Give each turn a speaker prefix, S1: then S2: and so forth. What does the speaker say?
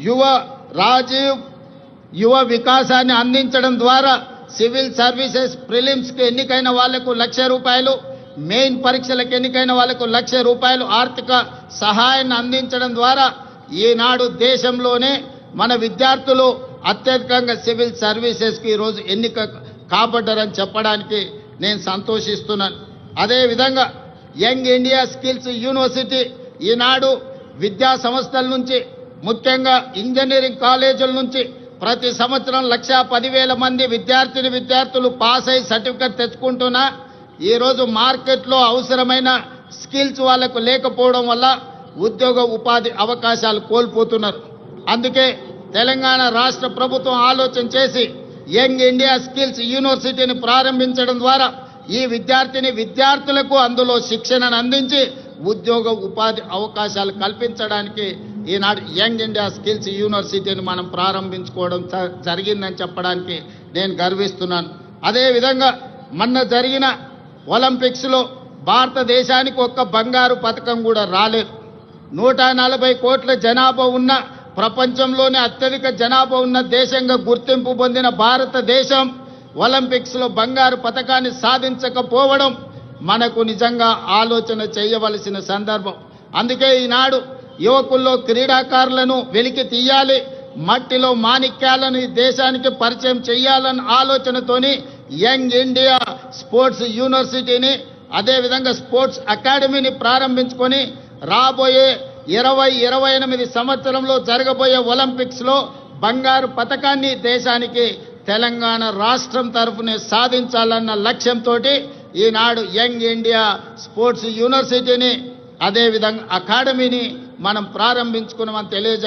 S1: యువ రాజీవ్ యువ వికాసాన్ని అందించడం ద్వారా సివిల్ సర్వీసెస్ ప్రిలిమ్స్కి ఎన్నికైన వాళ్లకు ₹1,00,000, మెయిన్ పరీక్షలకు ఎన్నికైన వాళ్లకు ₹1,00,000 ఆర్థిక సహాయాన్ని అందించడం ద్వారా ఈనాడు దేశంలోనే మన విద్యార్థులు అత్యధికంగా సివిల్ సర్వీసెస్కి ఈరోజు ఎన్నిక కాబడ్డారని చెప్పడానికి నేను సంతోషిస్తున్నాను. అదేవిధంగా యంగ్ ఇండియా స్కిల్స్ యూనివర్సిటీ ఈనాడు విద్యా సంస్థల నుంచి ముఖ్యంగా ఇంజనీరింగ్ కాలేజీల నుంచి ప్రతి సంవత్సరం 1,10,000 మంది విద్యార్థులు పాస్ అయ్యి సర్టిఫికెట్ తెచ్చుకుంటున్నా ఈరోజు మార్కెట్లో అవసరమైన స్కిల్స్ వాళ్ళకు లేకపోవడం వల్ల ఉద్యోగ ఉపాధి అవకాశాలు కోల్పోతున్నారు. అందుకే తెలంగాణ రాష్ట్ర ప్రభుత్వం ఆలోచన చేసి యంగ్ ఇండియా స్కిల్స్ యూనివర్సిటీని ప్రారంభించడం ద్వారా ఈ విద్యార్థులకు అందులో శిక్షణను అందించి ఉద్యోగ ఉపాధి అవకాశాలు కల్పించడానికి ఈనాడు యంగ్ ఇండియా స్కిల్స్ యూనివర్సిటీని మనం ప్రారంభించుకోవడం జరిగిందని చెప్పడానికి నేను గర్విస్తున్నాను. అదేవిధంగా మొన్న జరిగిన ఒలింపిక్స్లో భారతదేశానికి ఒక్క బంగారు పథకం కూడా రాలేదు. 140 కోట్ల జనాభా ఉన్న ప్రపంచంలోనే అత్యధిక జనాభా ఉన్న దేశంగా గుర్తింపు పొందిన భారతదేశం ఒలింపిక్స్లో బంగారు పథకాన్ని సాధించకపోవడం మనకు నిజంగా ఆలోచన చేయవలసిన సందర్భం. అందుకే ఈనాడు యువకుల్లో క్రీడాకారులను వెలికి తీయాలి, మట్టిలో మాణిక్యాలను ఈ దేశానికి పరిచయం చేయాలన్న ఆలోచనతోని యంగ్ ఇండియా స్పోర్ట్స్ యూనివర్సిటీని అదేవిధంగా స్పోర్ట్స్ అకాడమీని ప్రారంభించుకొని రాబోయే 2028 సంవత్సరంలో జరగబోయే ఒలింపిక్స్లో బంగారు పథకాన్ని దేశానికి తెలంగాణ రాష్ట్రం తరఫునే సాధించాలన్న లక్ష్యంతో ఈనాడు యంగ్ ఇండియా స్పోర్ట్స్ యూనివర్సిటీని అదేవిధంగా అకాడమీని మనం ప్రారంభించుకున్నామని తెలియజేయాలి.